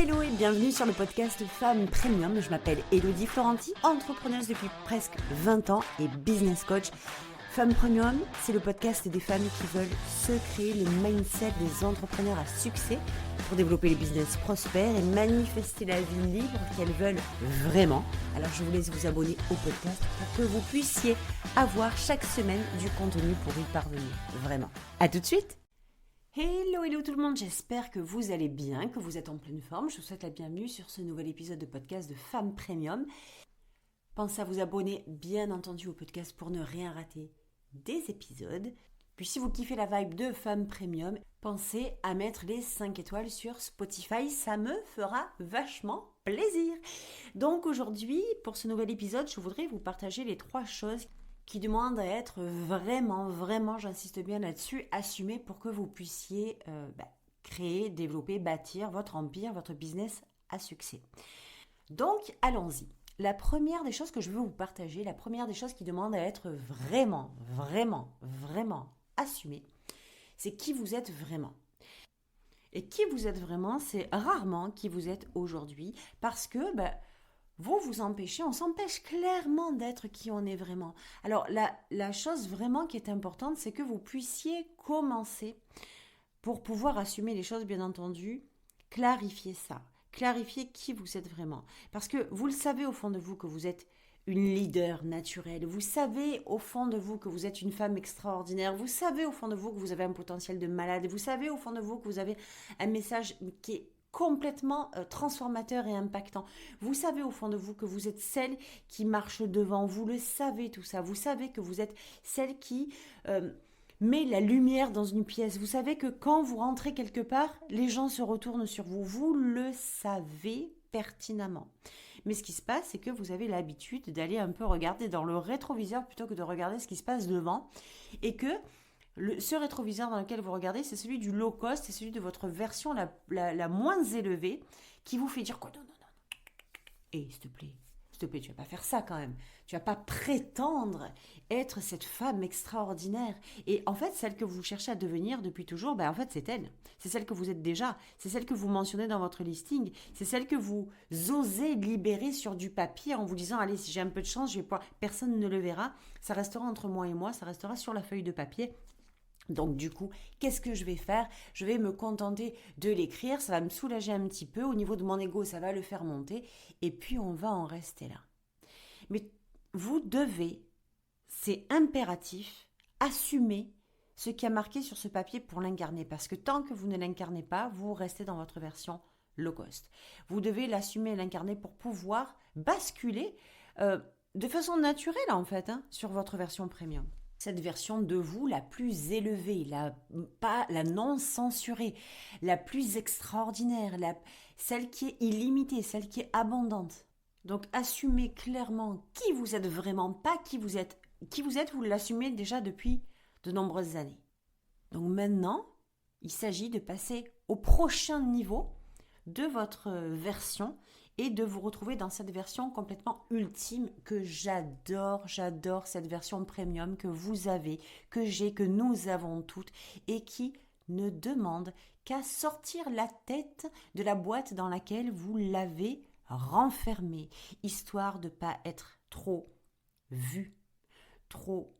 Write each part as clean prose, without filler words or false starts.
Hello et bienvenue sur le podcast Femmes Premium. Je m'appelle Elodie Florenti, entrepreneuse depuis presque 20 ans et business coach. Femmes Premium, c'est le podcast des femmes qui veulent se créer le mindset des entrepreneurs à succès pour développer les business prospères et manifester la vie libre qu'elles veulent vraiment. Alors je vous laisse vous abonner au podcast pour que vous puissiez avoir chaque semaine du contenu pour y parvenir. Vraiment. À tout de suite. Hello tout le monde, j'espère que vous allez bien, que vous êtes en pleine forme. Je vous souhaite la bienvenue sur ce nouvel épisode de podcast de Femmes Premium. Pensez à vous abonner bien entendu au podcast pour ne rien rater des épisodes. Puis si vous kiffez la vibe de Femmes Premium, pensez à mettre les 5 étoiles sur Spotify, ça me fera vachement plaisir. Donc aujourd'hui, pour ce nouvel épisode, je voudrais vous partager les 3 choses qui demandent à être vraiment, j'insiste bien là-dessus, assumées pour que vous puissiez créer, développer, bâtir votre empire, votre business à succès. Donc allons-y. La première des choses que je veux vous partager, la première des choses qui demande à être vraiment assumée, c'est qui vous êtes vraiment. Et qui vous êtes vraiment, c'est rarement qui vous êtes aujourd'hui, parce que vous vous empêchez, on s'empêche clairement d'être qui on est vraiment. Alors la chose vraiment qui est importante, c'est que vous puissiez commencer, pour pouvoir assumer les choses bien entendu, clarifier ça. Clarifier qui vous êtes vraiment. Parce que vous le savez au fond de vous que vous êtes une leader naturelle. Vous savez au fond de vous que vous êtes une femme extraordinaire. Vous savez au fond de vous que vous avez un potentiel de malade. Vous savez au fond de vous que vous avez un message qui est complètement transformateur et impactant. Vous savez au fond de vous que vous êtes celle qui marche devant. Vous le savez tout ça. Vous savez que vous êtes celle qui met la lumière dans une pièce. Vous savez que quand vous rentrez quelque part, les gens se retournent sur vous. Vous le savez pertinemment. Mais ce qui se passe, c'est que vous avez l'habitude d'aller un peu regarder dans le rétroviseur plutôt que de regarder ce qui se passe devant. Et que ce rétroviseur dans lequel vous regardez, c'est celui du low cost, c'est celui de votre version la moins élevée qui vous fait dire quoi, non. Et s'il te plaît, tu vas pas faire ça quand même. Tu vas pas prétendre être cette femme extraordinaire. Et en fait, celle que vous cherchez à devenir depuis toujours, en fait, c'est elle. C'est celle que vous êtes déjà. C'est celle que vous mentionnez dans votre listing. C'est celle que vous osez libérer sur du papier en vous disant, allez, si j'ai un peu de chance, je vais pouvoir... Personne ne le verra. Ça restera entre moi et moi. Ça restera sur la feuille de papier. Donc du coup, qu'est-ce que je vais faire ? Je vais me contenter de l'écrire, ça va me soulager un petit peu, au niveau de mon ego, ça va le faire monter, et puis on va en rester là. Mais vous devez, c'est impératif, assumer ce qui a marqué sur ce papier pour l'incarner, parce que tant que vous ne l'incarnez pas, vous restez dans votre version low cost. Vous devez l'assumer et l'incarner pour pouvoir basculer de façon naturelle en fait, sur votre version premium. Cette version de vous la plus élevée, la non censurée, la plus extraordinaire, celle qui est illimitée, celle qui est abondante. Donc assumez clairement qui vous êtes vraiment, pas qui vous êtes. Qui vous êtes, vous l'assumez déjà depuis de nombreuses années. Donc maintenant, il s'agit de passer au prochain niveau de votre version et de vous retrouver dans cette version complètement ultime que j'adore cette version premium que vous avez, que j'ai, que nous avons toutes et qui ne demande qu'à sortir la tête de la boîte dans laquelle vous l'avez renfermée, histoire de ne pas être trop vu, trop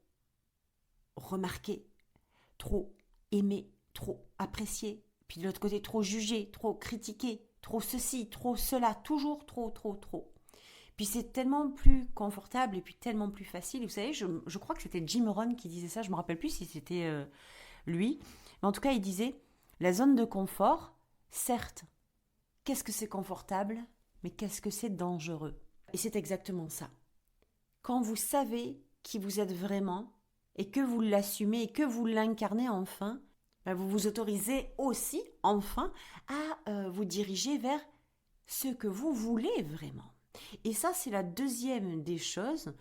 remarqué, trop aimé, trop apprécié, puis de l'autre côté trop jugé, trop critiqué, trop ceci, trop cela, toujours trop. Puis c'est tellement plus confortable et puis tellement plus facile. Vous savez, je crois que c'était Jim Rohn qui disait ça, je ne me rappelle plus si c'était lui. Mais en tout cas, il disait, la zone de confort, certes, qu'est-ce que c'est confortable, mais qu'est-ce que c'est dangereux. Et c'est exactement ça. Quand vous savez qui vous êtes vraiment et que vous l'assumez et que vous l'incarnez enfin, vous vous autorisez aussi, enfin, à vous diriger vers ce que vous voulez vraiment. Et ça, c'est la deuxième des choses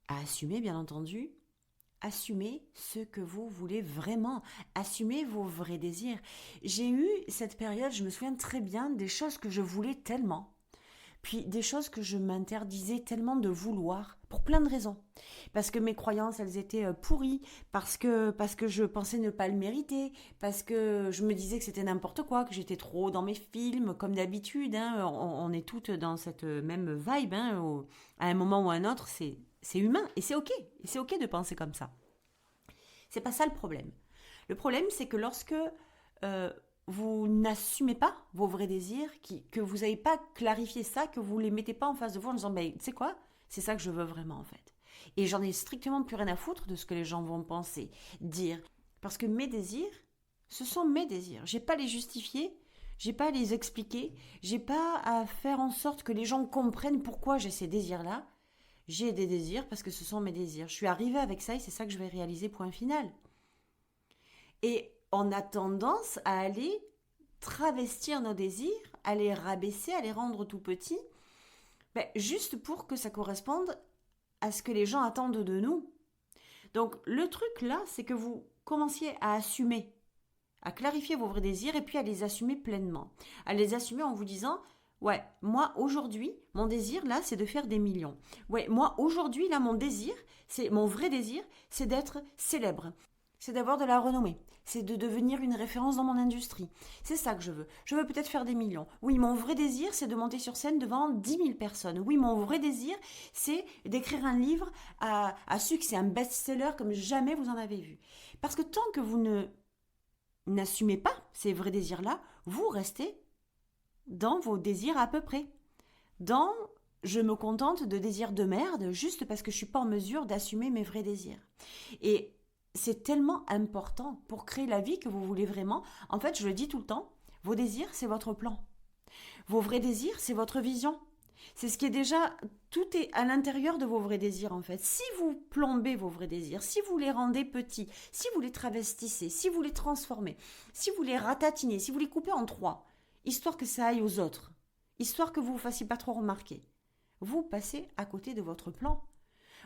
à assumer, bien entendu. Assumez ce que vous voulez vraiment. Assumez vos vrais désirs. J'ai eu cette période, je me souviens très bien, des choses que je voulais tellement. Puis des choses que je m'interdisais tellement de vouloir pour plein de raisons. Parce que mes croyances, elles étaient pourries, parce que je pensais ne pas le mériter, parce que je me disais que c'était n'importe quoi, que j'étais trop dans mes films, comme d'habitude. Hein, on est toutes dans cette même vibe. Hein, à un moment ou à un autre, c'est humain et c'est ok. Et c'est ok de penser comme ça. C'est pas ça le problème. Le problème, c'est que lorsque vous n'assumez pas vos vrais désirs, que vous n'avez pas clarifié ça, que vous ne les mettez pas en face de vous en disant, ben, tu sais quoi, c'est ça que je veux vraiment en fait. Et j'en ai strictement plus rien à foutre de ce que les gens vont penser, dire. Parce que mes désirs, ce sont mes désirs. J'ai pas à les justifier, j'ai pas à les expliquer, j'ai pas à faire en sorte que les gens comprennent pourquoi j'ai ces désirs-là. J'ai des désirs parce que ce sont mes désirs. Je suis arrivée avec ça et c'est ça que je vais réaliser, point final. Et on a tendance à aller travestir nos désirs, à les rabaisser, à les rendre tout petits, juste pour que ça corresponde à ce que les gens attendent de nous. Donc le truc là, c'est que vous commenciez à assumer, à clarifier vos vrais désirs et puis à les assumer pleinement. À les assumer en vous disant, ouais, moi aujourd'hui, mon désir là, c'est de faire des millions. Ouais, moi aujourd'hui là, mon vrai désir, c'est d'être célèbre. C'est d'avoir de la renommée, c'est de devenir une référence dans mon industrie. C'est ça que je veux. Je veux peut-être faire des millions. Oui, mon vrai désir, c'est de monter sur scène devant 10 000 personnes. Oui, mon vrai désir, c'est d'écrire un livre à succès, un best-seller comme jamais vous en avez vu. Parce que tant que vous n'assumez pas ces vrais désirs-là, vous restez dans vos désirs à peu près. Dans je me contente de désirs de merde juste parce que je ne suis pas en mesure d'assumer mes vrais désirs. Et c'est tellement important pour créer la vie que vous voulez vraiment. En fait, je le dis tout le temps, vos désirs, c'est votre plan. Vos vrais désirs, c'est votre vision. C'est ce qui est déjà, tout est à l'intérieur de vos vrais désirs en fait. Si vous plombez vos vrais désirs, si vous les rendez petits, si vous les travestissez, si vous les transformez, si vous les ratatinez, si vous les coupez en trois, histoire que ça aille aux autres, histoire que vous ne vous fassiez pas trop remarquer, vous passez à côté de votre plan.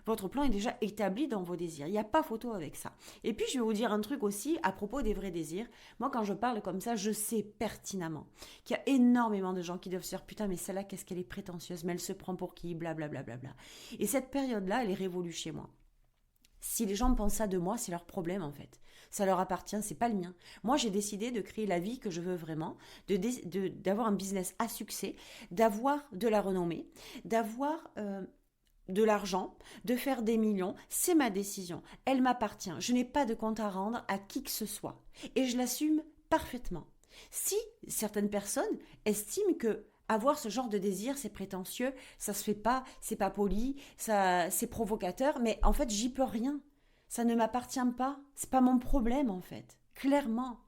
Votre plan est déjà établi dans vos désirs. Il n'y a pas photo avec ça. Et puis, je vais vous dire un truc aussi à propos des vrais désirs. Moi, quand je parle comme ça, je sais pertinemment qu'il y a énormément de gens qui doivent se dire « Putain, mais celle-là, qu'est-ce qu'elle est prétentieuse, mais elle se prend pour qui ?» Blablabla. Et cette période-là, elle est révolue chez moi. Si les gens pensent ça de moi, c'est leur problème en fait. Ça leur appartient, c'est pas le mien. Moi, j'ai décidé de créer la vie que je veux vraiment, d'avoir un business à succès, d'avoir de la renommée, d'avoir de l'argent, de faire des millions, c'est ma décision. Elle m'appartient. Je n'ai pas de compte à rendre à qui que ce soit. Et je l'assume parfaitement. Si certaines personnes estiment que avoir ce genre de désir, c'est prétentieux, ça se fait pas, c'est pas poli, ça, c'est provocateur, mais en fait, j'y peux rien. Ça ne m'appartient pas. C'est pas mon problème, en fait. Clairement.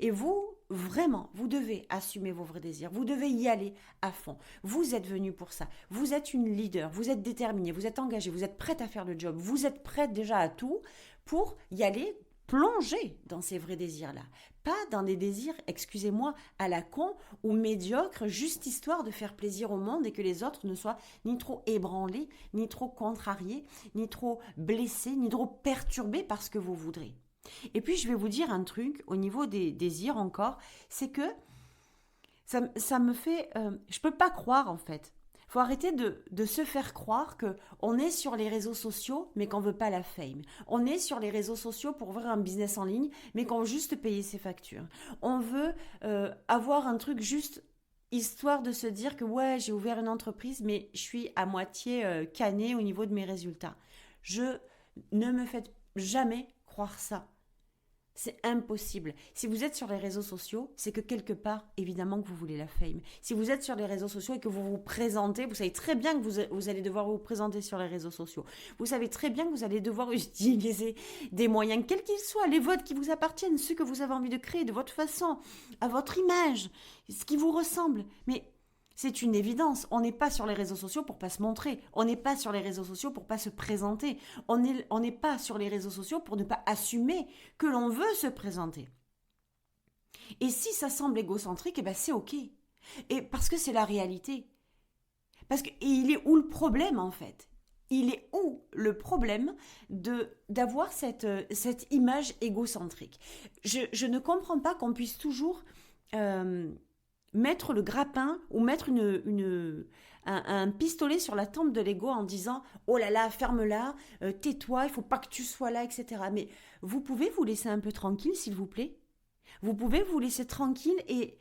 Et vous, vraiment, vous devez assumer vos vrais désirs. Vous devez y aller à fond. Vous êtes venu pour ça. Vous êtes une leader. Vous êtes déterminé. Vous êtes engagé. Vous êtes prête à faire le job. Vous êtes prête déjà à tout pour y aller plonger dans ces vrais désirs-là. Pas dans des désirs, excusez-moi, à la con ou médiocres, juste histoire de faire plaisir au monde et que les autres ne soient ni trop ébranlés, ni trop contrariés, ni trop blessés, ni trop perturbés par ce que vous voudrez. Et puis, je vais vous dire un truc au niveau des désirs encore, c'est que ça me fait... je peux pas croire, en fait. Il faut arrêter de se faire croire qu'on est sur les réseaux sociaux, mais qu'on veut pas la fame. On est sur les réseaux sociaux pour ouvrir un business en ligne, mais qu'on veut juste payer ses factures. On veut avoir un truc juste... histoire de se dire que ouais, j'ai ouvert une entreprise, mais je suis à moitié canée au niveau de mes résultats. Ne me faites jamais croire ça. C'est impossible. Si vous êtes sur les réseaux sociaux, c'est que quelque part, évidemment que vous voulez la fame. Si vous êtes sur les réseaux sociaux et que vous vous présentez, vous savez très bien que vous allez devoir vous présenter sur les réseaux sociaux. Vous savez très bien que vous allez devoir utiliser des moyens, quels qu'ils soient, les vôtres qui vous appartiennent, ceux que vous avez envie de créer de votre façon, à votre image, ce qui vous ressemble. Mais c'est une évidence. On n'est pas sur les réseaux sociaux pour pas se montrer. On n'est pas sur les réseaux sociaux pour pas se présenter. On n'est pas sur les réseaux sociaux pour ne pas assumer que l'on veut se présenter. Et si ça semble égocentrique, eh ben c'est ok. Et parce que c'est la réalité. Parce que et il est où le problème en fait ? Il est où le problème d'avoir cette image égocentrique ? Je ne comprends pas qu'on puisse toujours mettre le grappin ou mettre un pistolet sur la tempe de l'ego en disant oh là là, ferme-la, tais-toi, il faut pas que tu sois là, etc. Mais vous pouvez vous laisser un peu tranquille, s'il vous plaît. Vous pouvez vous laisser tranquille et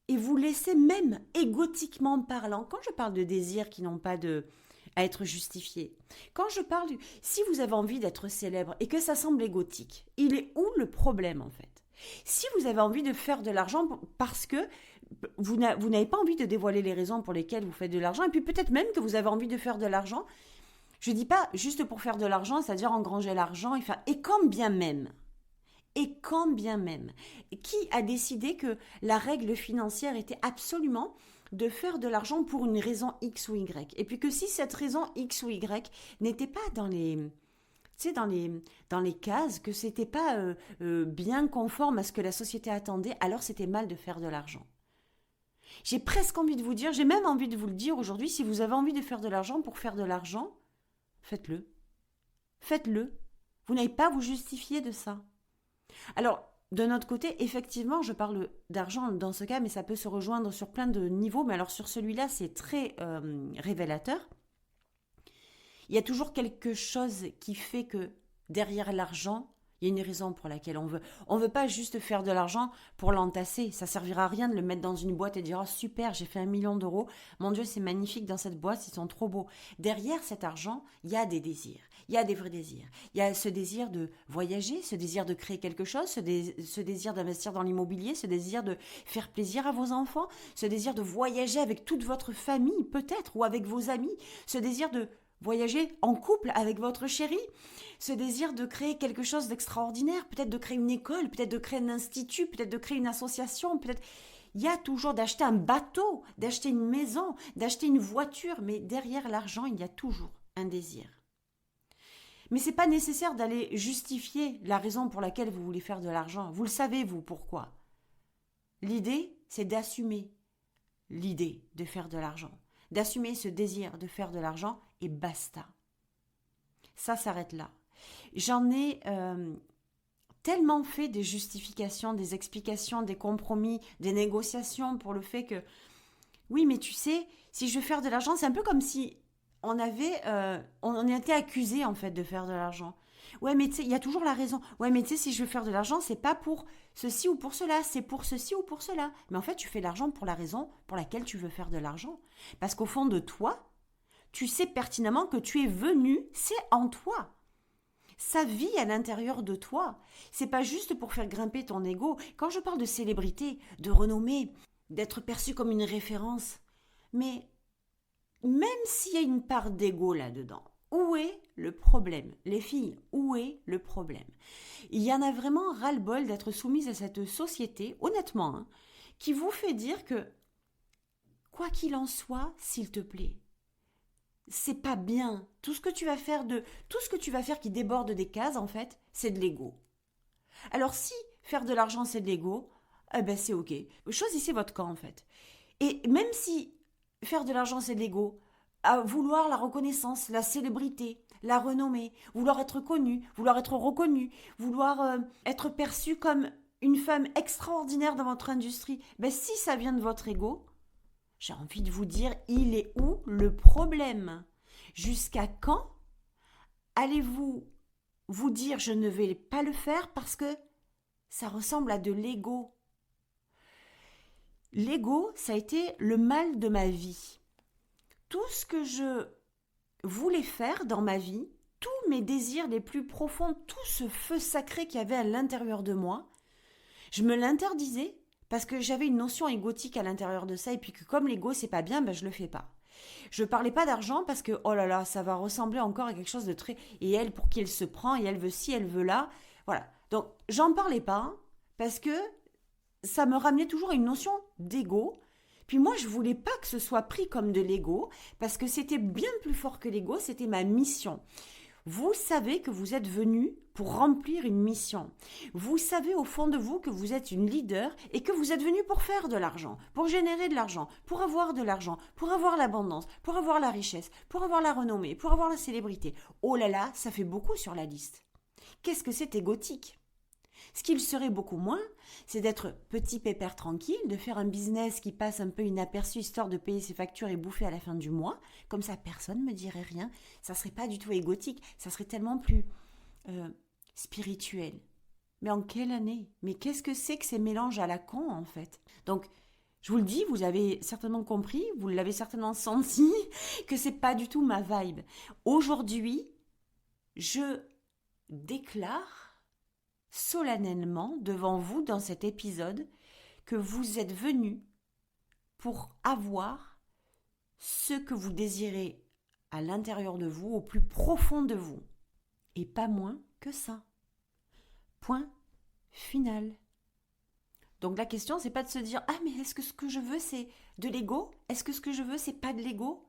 vous laisser même égotiquement parlant. Quand je parle de désirs qui n'ont pas à être justifiés, quand je parle si vous avez envie d'être célèbre et que ça semble égotique, il est où le problème en fait? Si vous avez envie de faire de l'argent parce que vous n'avez pas envie de dévoiler les raisons pour lesquelles vous faites de l'argent, et puis peut-être même que vous avez envie de faire de l'argent, je ne dis pas juste pour faire de l'argent, c'est-à-dire engranger l'argent, et quand bien même, qui a décidé que la règle financière était absolument de faire de l'argent pour une raison X ou Y, et puis que si cette raison X ou Y n'était pas dans les cases, que c'était pas bien conforme à ce que la société attendait, alors c'était mal de faire de l'argent. J'ai presque envie de vous dire, j'ai même envie de vous le dire aujourd'hui, si vous avez envie de faire de l'argent pour faire de l'argent, faites-le. Faites-le. Vous n'avez pas à vous justifier de ça. Alors, de notre côté, effectivement, je parle d'argent dans ce cas, mais ça peut se rejoindre sur plein de niveaux, mais alors sur celui-là, c'est très révélateur. Il y a toujours quelque chose qui fait que derrière l'argent, il y a une raison pour laquelle on veut. On ne veut pas juste faire de l'argent pour l'entasser. Ça ne servira à rien de le mettre dans une boîte et de dire « Oh super, j'ai fait 1 million d'euros. Mon Dieu, c'est magnifique dans cette boîte, ils sont trop beaux. » Derrière cet argent, il y a des désirs. Il y a des vrais désirs. Il y a ce désir de voyager, ce désir de créer quelque chose, ce désir d'investir dans l'immobilier, ce désir de faire plaisir à vos enfants, ce désir de voyager avec toute votre famille peut-être ou avec vos amis, ce désir de voyager en couple avec votre chéri, ce désir de créer quelque chose d'extraordinaire, peut-être de créer une école, peut-être de créer un institut, peut-être de créer une association, peut-être... Il y a toujours d'acheter un bateau, d'acheter une maison, d'acheter une voiture, mais derrière l'argent, il y a toujours un désir. Mais ce n'est pas nécessaire d'aller justifier la raison pour laquelle vous voulez faire de l'argent. Vous le savez, vous, pourquoi. L'idée, c'est d'assumer l'idée de faire de l'argent, d'assumer ce désir de faire de l'argent et basta. Ça s'arrête là. J'en ai tellement fait des justifications, des explications, des compromis, des négociations pour le fait que, oui, mais tu sais, si je veux faire de l'argent, c'est un peu comme si on était accusé en fait de faire de l'argent. Ouais, mais tu sais, il y a toujours la raison. Ouais, mais tu sais, si je veux faire de l'argent, c'est pas pour ceci ou pour cela, c'est pour ceci ou pour cela. Mais en fait, tu fais de l'argent pour la raison pour laquelle tu veux faire de l'argent. Parce qu'au fond de toi, tu sais pertinemment que tu es venu, c'est en toi. Ça vit à l'intérieur de toi. C'est pas juste pour faire grimper ton ego. Quand je parle de célébrité, de renommée, d'être perçu comme une référence, mais même s'il y a une part d'ego là-dedans, où est le problème? Les filles, où est le problème? Il y en a vraiment ras-le-bol d'être soumise à cette société, honnêtement, hein, qui vous fait dire que, quoi qu'il en soit, s'il te plaît, c'est pas bien. Tout ce que tu vas faire qui déborde des cases, en fait, c'est de l'ego. Alors si faire de l'argent, c'est de l'ego, eh ben c'est ok. Choisissez votre camp, en fait. Et même si faire de l'argent, c'est de l'ego, à vouloir la reconnaissance, la célébrité, la renommée, vouloir être connu, vouloir être reconnu, vouloir être perçu comme une femme extraordinaire dans votre industrie, ben si ça vient de votre ego, j'ai envie de vous dire, il est où le problème? Jusqu'à quand allez-vous vous dire je ne vais pas le faire parce que ça ressemble à de l'ego? L'ego, ça a été le mal de ma vie. Tout ce que je voulais faire dans ma vie, tous mes désirs les plus profonds, tout ce feu sacré qu'il y avait à l'intérieur de moi, je me l'interdisais parce que j'avais une notion égotique à l'intérieur de ça et puis que comme l'ego c'est pas bien, ben je le fais pas. Je parlais pas d'argent parce que oh là là, ça va ressembler encore à quelque chose de très... Et elle, pour qui elle se prend, et elle veut ci, elle veut là. Voilà. Donc j'en parlais pas parce que ça me ramenait toujours à une notion d'ego. Puis moi, je voulais pas que ce soit pris comme de l'ego parce que c'était bien plus fort que l'ego, c'était ma mission. Vous savez que vous êtes venu pour remplir une mission. Vous savez au fond de vous que vous êtes une leader et que vous êtes venu pour faire de l'argent, pour générer de l'argent, pour avoir de l'argent, pour avoir l'abondance, pour avoir la richesse, pour avoir la renommée, pour avoir la célébrité. Oh là là, ça fait beaucoup sur la liste. Qu'est-ce que c'est égotique? Ce qu'il serait beaucoup moins, c'est d'être petit pépère tranquille, de faire un business qui passe un peu inaperçu histoire de payer ses factures et bouffer à la fin du mois. Comme ça, personne ne me dirait rien. Ça serait pas du tout égotique, ça serait tellement plus spirituel. Mais en quelle année? Mais qu'est-ce que c'est que ces mélanges à la con, en fait? Donc, je vous le dis, vous avez certainement compris, vous l'avez certainement senti, que c'est pas du tout ma vibe. Aujourd'hui, je déclare solennellement devant vous dans cet épisode que vous êtes venus pour avoir ce que vous désirez à l'intérieur de vous, au plus profond de vous. Et pas moins que ça. Point final. Donc la question, c'est pas de se dire « Ah, mais est-ce que ce que je veux, c'est de l'ego? Est-ce que ce que je veux, c'est pas de l'ego ?»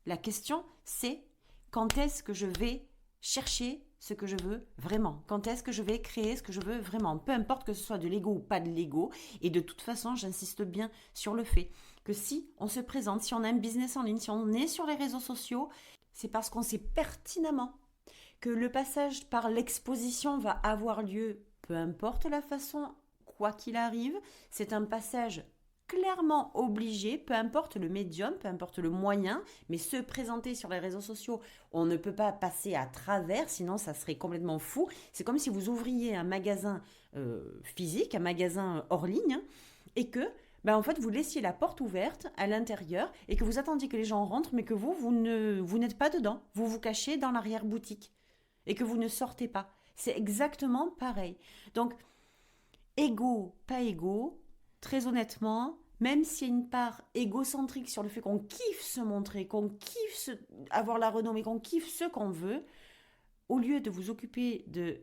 La question, c'est quand est-ce que je vais chercher ce que je veux vraiment? Quand est-ce que je vais créer ce que je veux vraiment? Peu importe que ce soit de l'ego ou pas de l'ego. Et de toute façon, j'insiste bien sur le fait que si on se présente, si on a un business en ligne, si on est sur les réseaux sociaux, c'est parce qu'on sait pertinemment que le passage par l'exposition va avoir lieu, peu importe la façon, quoi qu'il arrive. C'est un passage clairement obligé, peu importe le médium, peu importe le moyen, mais se présenter sur les réseaux sociaux, on ne peut pas passer à travers, sinon ça serait complètement fou. C'est comme si vous ouvriez un magasin physique, un magasin hors ligne, et que en fait, vous laissiez la porte ouverte à l'intérieur et que vous attendiez que les gens rentrent, mais que vous n'êtes pas dedans. Vous vous cachez dans l'arrière-boutique et que vous ne sortez pas. C'est exactement pareil. Donc, égo, pas égo, très honnêtement, même s'il y a une part égocentrique sur le fait qu'on kiffe se montrer, qu'on kiffe avoir la renommée, qu'on kiffe ce qu'on veut, au lieu de vous occuper de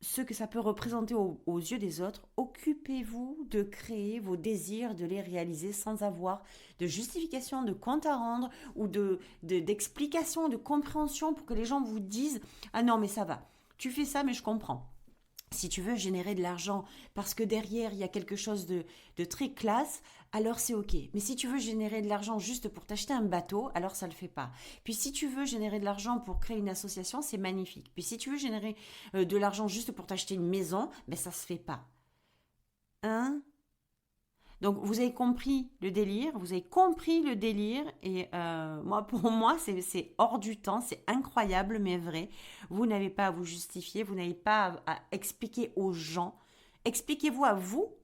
ce que ça peut représenter aux yeux des autres, occupez-vous de créer vos désirs, de les réaliser sans avoir de justification, de compte à rendre ou d'explication, de compréhension pour que les gens vous disent « Ah non, mais ça va, tu fais ça, mais je comprends ». Si tu veux générer de l'argent parce que derrière, il y a quelque chose de très classe, alors c'est ok. Mais si tu veux générer de l'argent juste pour t'acheter un bateau, alors ça ne le fait pas. Puis si tu veux générer de l'argent pour créer une association, c'est magnifique. Puis si tu veux générer de l'argent juste pour t'acheter une maison, ça ne se fait pas. Hein? Donc vous avez compris le délire, et pour moi c'est hors du temps, c'est incroyable mais vrai. Vous n'avez pas à vous justifier, vous n'avez pas à expliquer aux gens. Expliquez-vous à vous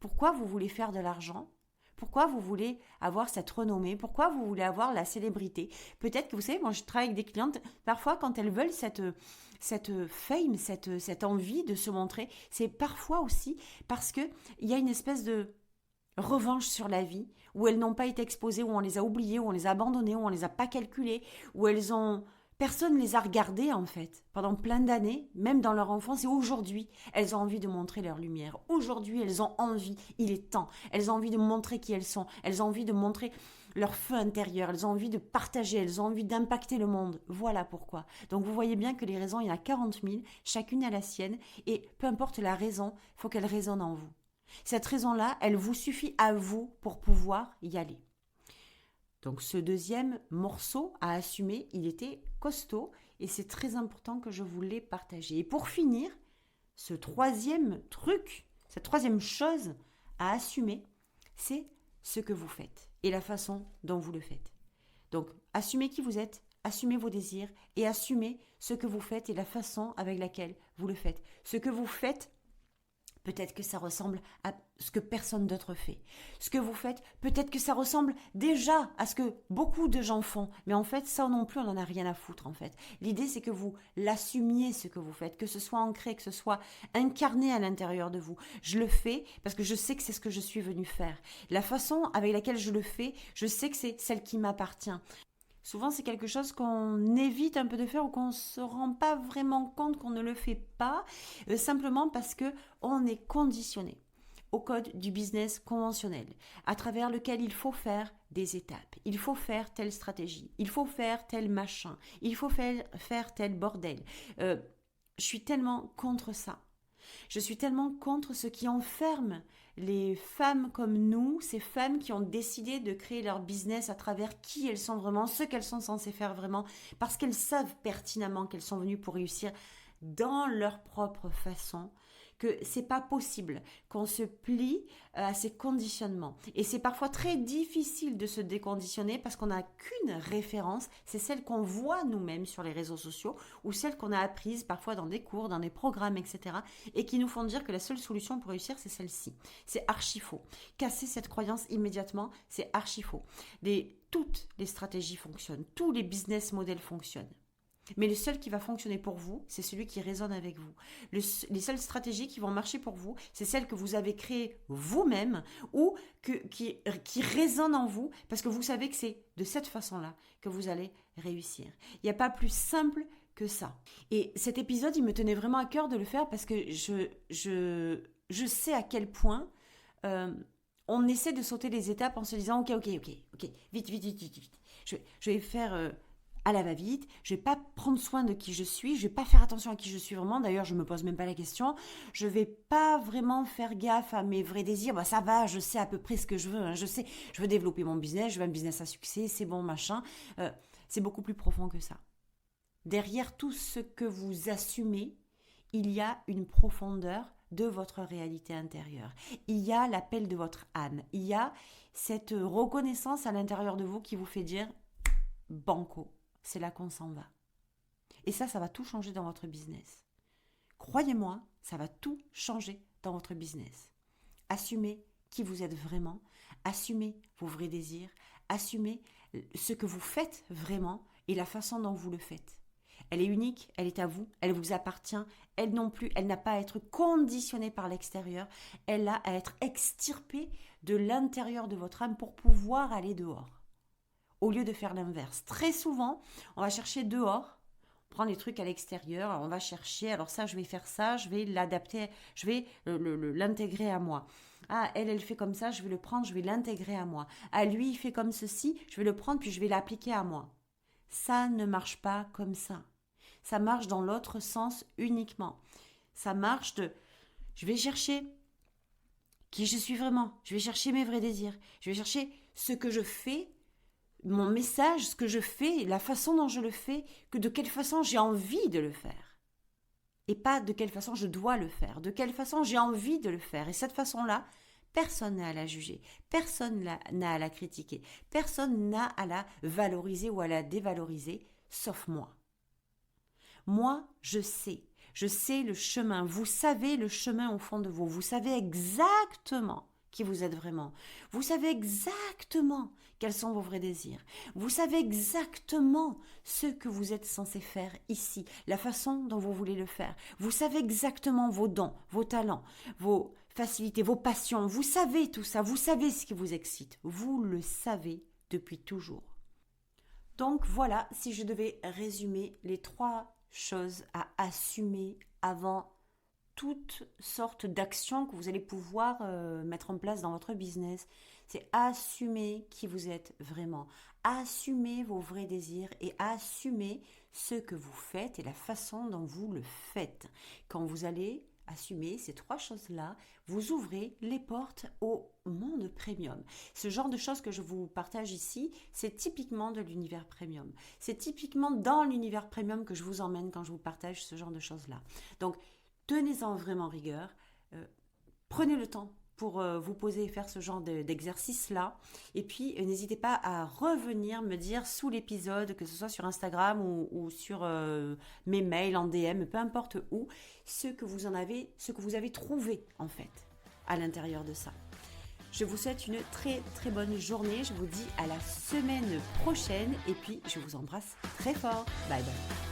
pourquoi vous voulez faire de l'argent, pourquoi vous voulez avoir cette renommée, pourquoi vous voulez avoir la célébrité. Peut-être que vous savez, moi je travaille avec des clientes, parfois quand elles veulent cette fame, cette envie de se montrer, c'est parfois aussi parce qu'il y a une espèce de revanche sur la vie, où elles n'ont pas été exposées, où on les a oubliées, où on les a abandonnées, où on les a pas calculées, où personne ne les a regardées en fait, pendant plein d'années, même dans leur enfance, et aujourd'hui, elles ont envie de montrer leur lumière. Aujourd'hui, elles ont envie, il est temps, elles ont envie de montrer qui elles sont, elles ont envie de montrer leur feu intérieur, elles ont envie de partager, elles ont envie d'impacter le monde. Voilà pourquoi. Donc vous voyez bien que les raisons, il y en a 40 000, chacune a la sienne, et peu importe la raison, il faut qu'elle résonne en vous. Cette raison-là, elle vous suffit à vous pour pouvoir y aller. Donc ce deuxième morceau à assumer, il était costaud et c'est très important que je vous l'ai partagé. Et pour finir, ce troisième truc, cette troisième chose à assumer, c'est ce que vous faites et la façon dont vous le faites. Donc assumez qui vous êtes, assumez vos désirs et assumez ce que vous faites et la façon avec laquelle vous le faites. Ce que vous faites, peut-être que ça ressemble à ce que personne d'autre fait. Ce que vous faites, peut-être que ça ressemble déjà à ce que beaucoup de gens font. Mais en fait, ça non plus, on n'en a rien à foutre en fait. L'idée, c'est que vous l'assumiez ce que vous faites, que ce soit ancré, que ce soit incarné à l'intérieur de vous. Je le fais parce que je sais que c'est ce que je suis venue faire. La façon avec laquelle je le fais, je sais que c'est celle qui m'appartient. Souvent, c'est quelque chose qu'on évite un peu de faire ou qu'on ne se rend pas vraiment compte qu'on ne le fait pas, simplement parce qu'on est conditionné au code du business conventionnel, à travers lequel il faut faire des étapes, il faut faire telle stratégie, il faut faire tel machin, il faut faire tel bordel. Je suis tellement contre ça. Je suis tellement contre ce qui enferme les femmes comme nous, ces femmes qui ont décidé de créer leur business à travers qui elles sont vraiment, ce qu'elles sont censées faire vraiment, parce qu'elles savent pertinemment qu'elles sont venues pour réussir dans leur propre façon, que c'est pas possible, qu'on se plie à ces conditionnements. Et c'est parfois très difficile de se déconditionner parce qu'on n'a qu'une référence, c'est celle qu'on voit nous-mêmes sur les réseaux sociaux ou celle qu'on a apprise parfois dans des cours, dans des programmes, etc. et qui nous font dire que la seule solution pour réussir, c'est celle-ci. C'est archi faux. Casser cette croyance immédiatement, c'est archi faux. Toutes les stratégies fonctionnent, tous les business models fonctionnent. Mais le seul qui va fonctionner pour vous, c'est celui qui résonne avec vous. Les seules stratégies qui vont marcher pour vous, c'est celles que vous avez créées vous-même ou qui résonnent en vous parce que vous savez que c'est de cette façon-là que vous allez réussir. Il n'y a pas plus simple que ça. Et cet épisode, il me tenait vraiment à cœur de le faire parce que je sais à quel point on essaie de sauter les étapes en se disant ok, vite. Je vais faire à la va-vite, je vais pas prendre soin de qui je suis, je vais pas faire attention à qui je suis vraiment, d'ailleurs je me pose même pas la question, je vais pas vraiment faire gaffe à mes vrais désirs, ça va, je sais à peu près ce que je veux, hein, je veux développer mon business, je veux un business à succès, c'est bon, machin, c'est beaucoup plus profond que ça. Derrière tout ce que vous assumez, il y a une profondeur de votre réalité intérieure. Il y a l'appel de votre âme. Il y a cette reconnaissance à l'intérieur de vous qui vous fait dire « banco ». C'est là qu'on s'en va. Et ça va tout changer dans votre business. Croyez-moi, ça va tout changer dans votre business. Assumez qui vous êtes vraiment, assumez vos vrais désirs, assumez ce que vous faites vraiment et la façon dont vous le faites. Elle est unique, elle est à vous, elle vous appartient, elle non plus, elle n'a pas à être conditionnée par l'extérieur, elle a à être extirpée de l'intérieur de votre âme pour pouvoir aller dehors. Au lieu de faire l'inverse. Très souvent, on va chercher dehors, on prend les trucs à l'extérieur, on va chercher, alors ça, je vais faire ça, je vais l'adapter, je vais l'intégrer à moi. Ah, elle fait comme ça, je vais le prendre, je vais l'intégrer à moi. Ah, lui, il fait comme ceci, je vais le prendre, puis je vais l'appliquer à moi. Ça ne marche pas comme ça. Ça marche dans l'autre sens uniquement. Ça marche je vais chercher qui je suis vraiment, je vais chercher mes vrais désirs, je vais chercher ce que je fais, mon message, ce que je fais, la façon dont je le fais, que de quelle façon j'ai envie de le faire. Et pas de quelle façon je dois le faire, de quelle façon j'ai envie de le faire. Et cette façon-là, personne n'a à la juger, personne n'a à la critiquer, personne n'a à la valoriser ou à la dévaloriser, sauf moi. Moi, je sais le chemin, vous savez le chemin au fond de vous, vous savez exactement qui vous êtes vraiment. Vous savez exactement quels sont vos vrais désirs. Vous savez exactement ce que vous êtes censé faire ici, la façon dont vous voulez le faire. Vous savez exactement vos dons, vos talents, vos facilités, vos passions. Vous savez tout ça, vous savez ce qui vous excite. Vous le savez depuis toujours. Donc voilà, si je devais résumer les 3 choses à assumer avant toutes sortes d'actions que vous allez pouvoir mettre en place dans votre business. C'est assumer qui vous êtes vraiment, assumer vos vrais désirs et assumer ce que vous faites et la façon dont vous le faites. Quand vous allez assumer ces 3 choses-là, vous ouvrez les portes au monde premium. Ce genre de choses que je vous partage ici, c'est typiquement de l'univers premium. C'est typiquement dans l'univers premium que je vous emmène quand je vous partage ce genre de choses-là. Donc, tenez-en vraiment rigueur, prenez le temps pour vous poser et faire ce genre d'exercice-là. Et puis, n'hésitez pas à revenir me dire sous l'épisode, que ce soit sur Instagram ou sur mes mails, en DM, peu importe où, ce que vous avez trouvé en fait à l'intérieur de ça. Je vous souhaite une très très bonne journée. Je vous dis à la semaine prochaine et puis je vous embrasse très fort. Bye bye.